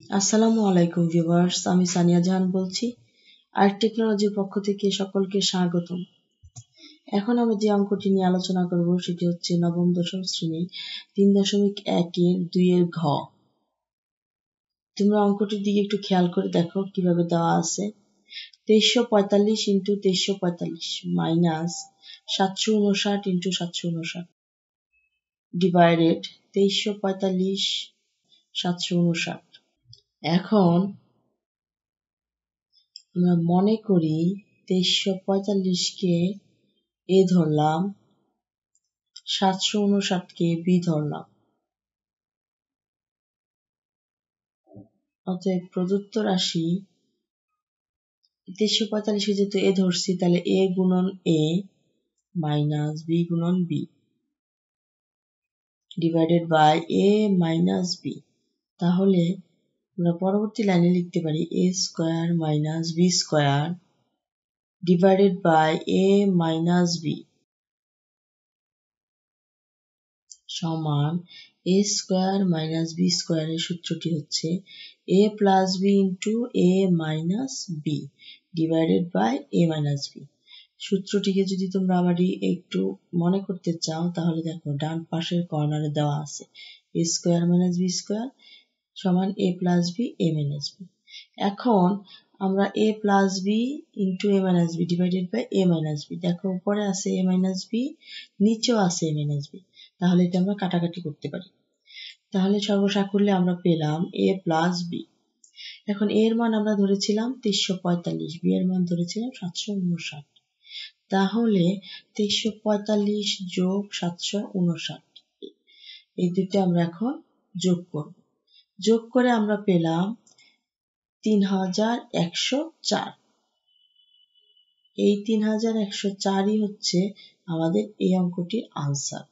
আসসালামু আলাইকুম ভিউয়ার্স, আমি সানিয়া জাহান বলছি। আর্ক টেকনোলজির পক্ষ থেকে সকলকে স্বাগতম। এখন আমরা যে অঙ্কটি নিয়ে আলোচনা করব সেটি হচ্ছে নবম-দশম শ্রেণীর ৩.১-এর ২-এর ঘ। তোমরা অঙ্কটির দিকে একটু খেয়াল করে দেখো কিভাবে দেওয়া আছে। ২৩৪৫ ইন্টু ২৩৪৫ মাইনাস ৭৫৯ ইন্টু ৭৫৯ ডিভাইডেড ২৩৪৫ ৭৫৯। এখন আমরা মনে করি ২৩৪৫কে এ ধরলাম, ৭৫৯কে বি ধরলাম। অতএব প্রদত্ত রাশি ২৩৪৫কে যেহেতু এ ধরছি, তাহলে এ গুণন এ মাইনাস বি গুণন B divided by A minus B. তাহলে আমরা পরবর্তী লাইনে লিখতে পারি A square minus B square divided by A minus B সমান এ স্কোয়ার মাইনাস বি স্কোয়ারের সূত্রটি হচ্ছে A plus B into A minus B divided by A minus B. সূত্রটিকে যদি তোমরা আবার একটু মনে করতে চাও, তাহলে দেখো ডান পাশের কর্নারে দেওয়া আছে A square minus B square সমান A plus B A minus B. এখন আমরা A plus B into A minus B divided by A minus B, দেখো উপরে আছে এ মাইনাস বি, নিচেও আছে এ মাইনাস বি, তাহলে এটা আমরা কাটাকাটি করতে পারি। তাহলে সর্বসাকুল্যে আমরা পেলাম এ প্লাস বি। এখন এর মান আমরা ধরেছিলাম ৩৪৫, বি এর মান ধরেছিলাম ৭৫৯। তাহলে ৩৪৫ যোগ ৭৫৯ এই দুটো আমরা এখন যোগ করব। যোগ করে আমরা পেলাম ৩১০৪। এই ৩১০৪ই হচ্ছে আমাদের এই অঙ্কটির আনসার।